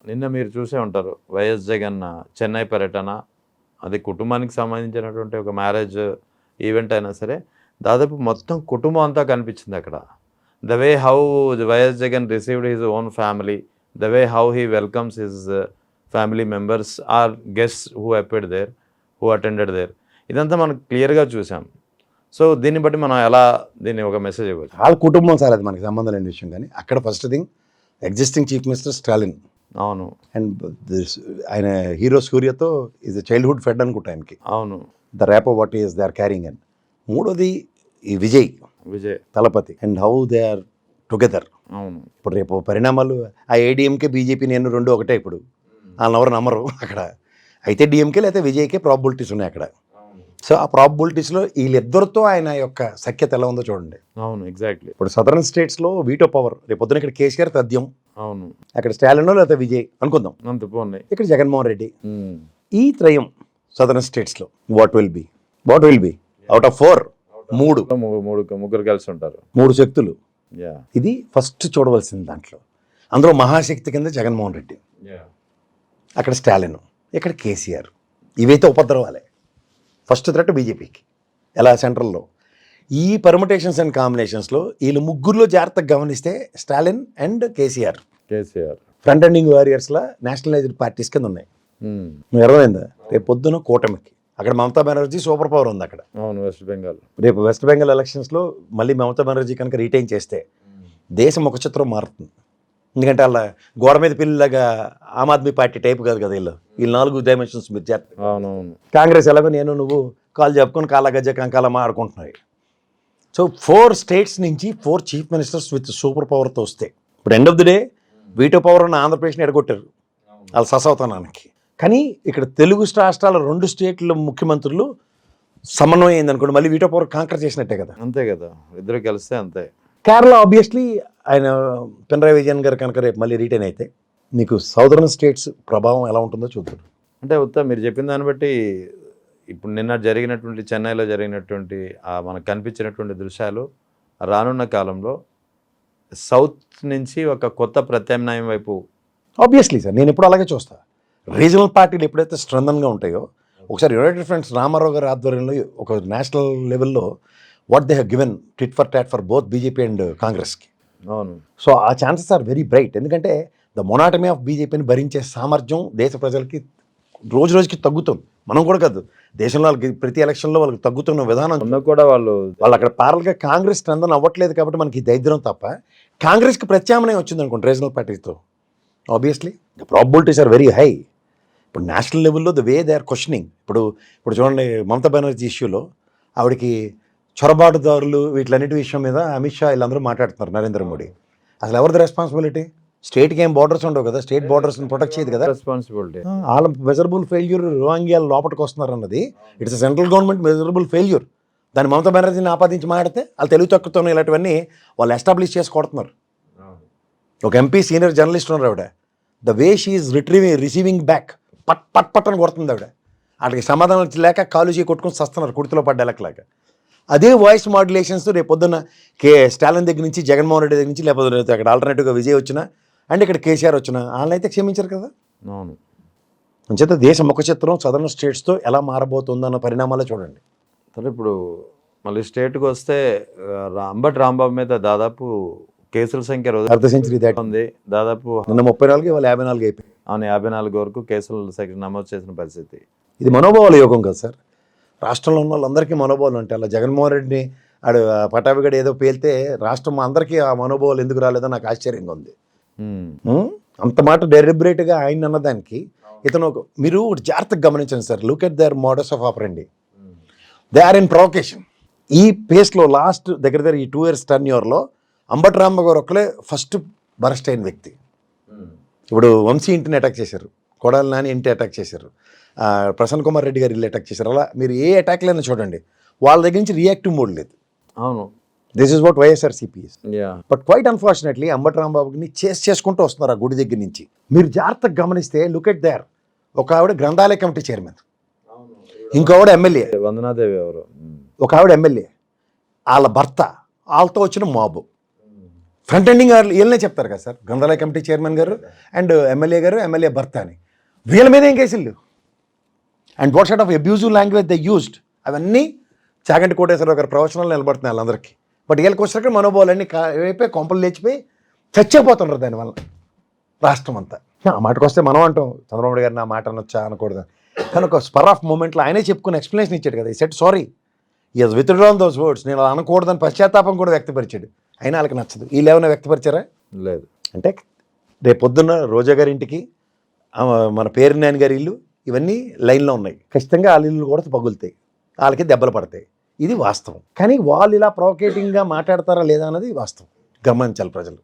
నిన్న మీరు చూసే ఉంటారు వైఎస్ జగన్ చెన్నై పర్యటన, అది కుటుంబానికి సంబంధించినటువంటి ఒక మ్యారేజ్ ఈవెంట్ అయినా సరే దాదాపు మొత్తం కుటుంబం అంతా కనిపించింది అక్కడ. The way how YS Jagan received his own family, the way how he welcomes his family members or guests who appeared there, who attended there, ఇదంతా మనం క్లియర్గా చూసాం. సో దీన్ని బట్టి మనం ఎలా దీన్ని ఒక మెసేజ్ ఇవ్వచ్చు? వాళ్ళ కుటుంబం సార్, అది మనకి సంబంధం లేని విషయం. కానీ అక్కడ first thing existing chief minister Stalin, అవును, అండ్ ఆయన హీరో సూర్యతో ఈజ్ చైల్డ్హుడ్ ఫెడ్ అనుకుంటా ఆయనకి. అవును, the rap what is they are carrying. And మూడోది ఈ Vijay Thalapathy and how they are together. అవును, ఇప్పుడు రేపు పరిణామాలు ఆ ఏడీఎంకే బీజేపీ నేను రెండు ఒకటే. ఇప్పుడు వాళ్ళని ఎవరు నమ్మరు అక్కడ. అయితే డిఎంకే లేకపోతే విజయ్కే ప్రాబిలిటీస్ ఉన్నాయి అక్కడ. సో ఆ ప్రాబిలిటీస్లో వీళ్ళిద్దరితో ఆయన యొక్క సఖ్యత ఎలా ఉందో చూడండి. అవును, ఎగ్జాక్ట్లీ. ఇప్పుడు సదరన్ స్టేట్స్లో వీటో పవర్, రేపు పొద్దున ఇక్కడ కేసీఆర్ తథ్యం, అవును, అక్కడ స్టాలిన్ లేకపోతే విజయ్ అనుకుందాం, అంత పోనీ ఇక్కడ జగన్మోహన్ రెడ్డి. ఈ త్రయం సదరన్ స్టేట్స్లో what will be out of 4 ముగ్గురు కలిసి ఉంటారు, 3 శక్తులు. ఇది ఫస్ట్ చూడవలసింది. దాంట్లో అందులో మహాశక్తి కింద జగన్మోహన్ రెడ్డి, అక్కడ స్టాలిన్, ఇక్కడ కేసీఆర్. ఇవైతే ఉపద్రవాలే. ఫస్ట్ థ్రెట్ బీజేపీకి ఎలా సెంట్రల్లో. ఈ పర్ముటేషన్స్ అండ్ కాంబినేషన్స్లో వీళ్ళు ముగ్గురులో జాగ్రత్తగా గమనిస్తే Stalin and KCR front ending వారియర్స్లా నేషనలైజ్డ్ పార్టీస్ కింద ఉన్నాయి. నువ్వు అర్థమైందా? రేపు పొద్దున కూటమికి అక్కడ మమతా బెనర్జీ సూపర్ పవర్ ఉంది అక్కడ. అవును, వెస్ట్ బెంగాల్. రేపు వెస్ట్ బెంగాల్ ఎలక్షన్స్లో మళ్ళీ మమతా బెనర్జీ కనుక రిటైన్ చేస్తే దేశం ఒక చిత్రం మారుతుంది. ఎందుకంటే వాళ్ళ గోడ మీద పిల్లలాగా ఆమ్ ఆద్మీ పార్టీ టైప్ కాదు కదా వీళ్ళు 4 డైమెన్షన్స్ మీరు చేస్తారు. అవునవును. కాంగ్రెస్ ఎలాగో నేను నువ్వు కాలు చెప్పుకొని కాలా గజ్జ కంకాలమ్మ ఆడుకుంటున్నాయి. సో 4 స్టేట్స్ నుంచి 4 చీఫ్ మినిస్టర్స్ విత్ సూపర్ పవర్తో వస్తే ఇప్పుడు end of the day veto power ఉన్న ఆంధ్రప్రదేశ్ని ఎడగొట్టారు వాళ్ళ ససవతనానికి. కానీ ఇక్కడ తెలుగు రాష్ట్రాల 2 స్టేట్ల ముఖ్యమంత్రులు సమన్వయం అయిందనుకోండి, మళ్ళీ వీటో పవర్ కాంకర్ చేసినట్టే కదా. అంతే కదా, ఇద్దరు కలిస్తే అంతే. కేరళ ఆబ్వియస్లీ ఆయన పినరాయి విజయన్ గారు కనుక రేపు మళ్ళీ రిటైన్ అయితే మీకు సౌదర్న్ స్టేట్స్ ప్రభావం ఎలా ఉంటుందో చూద్దాం. అంటే ఉత్తా మీరు చెప్పిన దాన్ని బట్టి ఇప్పుడు నిన్న జరిగినటువంటి చెన్నైలో జరిగినటువంటి మనకు కనిపించినటువంటి దృశ్యాలు రానున్న కాలంలో సౌత్ నుంచి ఒక కొత్త ప్రత్యామ్నాయం వైపు. ఆబ్వియస్లీ సార్, నేను ఎప్పుడు అలాగే చూస్తా. రీజనల్ పార్టీలు ఎప్పుడైతే స్ట్రెంథన్గా ఉంటాయో, ఒకసారి యునైటెడ్ ఫ్రంట్స్ రామారావు గారి ఆధ్వర్యంలో ఒక నేషనల్ లెవెల్లో what they have given tit for tat for both BJP and కాంగ్రెస్కి. అవును. సో ఆ ఛాన్సెస్ ఆర్ వెరీ బ్రైట్. ఎందుకంటే ద మొనాటమీ ఆఫ్ బీజేపీని భరించే సామర్థ్యం దేశ ప్రజలకి రోజు రోజుకి తగ్గుతుంది. మనం కూడా కాదు, దేశంలో వాళ్ళకి ప్రతి ఎలక్షన్లో వాళ్ళకి తగ్గుతున్న విధానం కూడా వాళ్ళు అక్కడ ప్యారల్గా కాంగ్రెస్ స్ట్రెంథన్ అవ్వట్లేదు. కాబట్టి మనకి దరిద్రం తప్ప కాంగ్రెస్కి ప్రత్యామ్నాయం వచ్చింది అనుకోండి రీజనల్ పార్టీస్తో, obviously the probabilities are very high. ఇప్పుడు నేషనల్ లెవెల్లో the way they are questioning. ఇప్పుడు చూడండి, మమతా బెనర్జీ ఇష్యూలో ఆవిడకి చొరబాటుదారులు వీటిలన్నిటి విషయం మీద అమిత్ షా వీళ్ళందరూ మాట్లాడుతున్నారు, నరేంద్ర మోడీ. అసలు ఎవరిది రెస్పాన్సిబిలిటీ? స్టేట్కి ఏం బార్డర్స్ ఉండవు కదా, స్టేట్ బార్డర్స్ని ప్రొటెక్ట్ చేయదు కదా. రెస్పాన్సిబిలిటీ వాళ్ళ మెజరబుల్ ఫెయిల్యూర్ రోహింగ్యాలు లోపలికి వస్తున్నారు అన్నది it's central government measurable failure. దాన్ని మమతా బెనర్జీని ఆపాదించి మాట్లాడితే వాళ్ళు తెలుగు తక్కువతో ఇలాంటివన్నీ వాళ్ళు ఎస్టాబ్లిష్ చేసి కొడుతున్నారు. ఒక ఎంపీ సీనియర్ జర్నలిస్ట్ ఉన్నారు ఆవిడ, the way she is receiving back పట్ అని కొడుతుంది ఆవిడ. వాళ్ళకి సమాధానం లేక కాలు చేయి కొట్టుకొని సస్తున్నారు కుర్తిలో పడ్డ ఎలకలాగా. అదే వాయిస్ మాడ్యులేషన్స్ రేపు పొద్దున్న స్టాలిన్ దగ్గర నుంచి జగన్మోహన్ రెడ్డి దగ్గర నుంచి, లేకపోతే అక్కడ ఆల్టర్నేటివ్గా విజయ్ వచ్చినా అండ్ ఇక్కడ కేసీఆర్ వచ్చినా వాళ్ళనైతే క్షమించారు కదా. అవును. అంచేత దేశం ముఖ చిత్రం సదరన్ స్టేట్స్తో ఎలా మారబోతుందన్న పరిణామాలే చూడండి. సరే, ఇప్పుడు మళ్ళీ స్టేట్కి వస్తే అంబటి రాంబాబు మీద దాదాపు కేసుల సంఖ్య అర్ధ సెంచరీ దాటి ఉంది. దాదాపు నిన్న 34 ఇవాళ 54 అయిపోయి. అవును, 54 వరకు కేసులు నమోదు చేసిన పరిస్థితి. ఇది మనోభావాల యోగం కదా సార్. రాష్ట్రంలో ఉన్న వాళ్ళందరికీ మనోభావాలు ఉంటాయి. అలా జగన్మోహన్ రెడ్డిని ఆడు పటాభిగడ ఏదో పేలితే రాష్ట్రం అందరికీ ఆ మనోభావాలు ఎందుకు రాలేదో నాకు ఆశ్చర్యంగా ఉంది. అంత మాట డెలిబరేట్గా ఆయన అన్నదానికి ఇతను మీరు జాగ్రత్తగా గమనించండి sir. Look at their modus operandi. They are in provocation. ఈ పేస్లో లాస్ట్ దగ్గర ఈ 2 years టర్న్యూర్లో అంబటి రాంబాబు గారు ఒక్కలే ఫస్ట్ బరస్ట్ అయిన వ్యక్తి. ఇప్పుడు వంశీ ఇంటిని అటాక్ చేశారు, కొడాలి నాని ఇంటి అటాక్ చేశారు, ప్రసన్న కుమార్ రెడ్డి గారు ఇల్లు అటాక్ చేశారు. అలా మీరు ఏ అటాక్లైనా చూడండి, వాళ్ళ దగ్గర నుంచి రియాక్టివ్ మోడ్ లేదు. అవును, this is what YSRCP is. But quiet unfortunately Ambati రాంబాబుని చేసుకుంటూ వస్తున్నారు ఆ గుడి దగ్గర నుంచి. మీరు జాగ్రత్తగా గమనిస్తే లుక్ ఎట్ దేర్. ఒక ఆవిడ గ్రంథాలయ కమిటీ చైర్మన్, ఇంకో ఆవిడ ఎమ్మెల్యే, వందనాదేవి ఎవరు, ఒక ఆవిడ ఎమ్మెల్యే, వాళ్ళ భర్త, వాళ్ళతో వచ్చిన మాబు. ఫ్రంట్ ఎండింగ్ వీళ్ళనే చెప్తారు కదా సార్, గ్రంథాలయ కమిటీ చైర్మన్ గారు అండ్ ఎమ్మెల్యే గారు, ఎమ్మెల్యే భర్త అని. వీళ్ళ మీద ఏం కేసులు and what sort of abusive language they used, అవన్నీ చాగంటి కోటేశ్వరరావు గారు ప్రవచనాలు నిలబడుతున్నాయి వాళ్ళందరికీ. బట్ వీళ్ళకి వచ్చాక మనోభావాలన్నీ అయిపోయి కొంపలు లేచిపోయి చచ్చిపోతున్నారు దానివల్ల రాష్ట్రం అంతా. ఆ మాటకు వస్తే మనం అంటాం చంద్రబాబు నాయుడు గారు నా మాట అనొచ్చా అనకూడదు, కానీ ఒక స్పర్ ఆఫ్ మూమెంట్లో ఆయనే చెప్పుకుని ఎక్స్ప్లెనేషన్ ఇచ్చాడు కదా, ఈ సెట్ సారీ ఈ హజ్ విత్డ్రాన్ దోస్ వర్డ్స్, నేను అలా అనకూడదని పశ్చాత్తాపం కూడా వ్యక్తపరిచాడు. అయినా వాళ్ళకి నచ్చదు. వీళ్ళు ఏమైనా వ్యక్తపరిచారా? లేదు. అంటే రేపు పొద్దున్న రోజా గారి ఇంటికి మన పేరునాని గారి ఇల్లు ఇవన్నీ లైన్లో ఉన్నాయి, ఖచ్చితంగా వాళ్ళ ఇల్లు కూడా పగులుతాయి, వాళ్ళకి దెబ్బలు పడతాయి. ఇది వాస్తవం. కానీ వాళ్ళు ఇలా ప్రొవకేటింగ్గా మాట్లాడతారా లేదా అన్నది వాస్తవం, గమనించాలి ప్రజలు.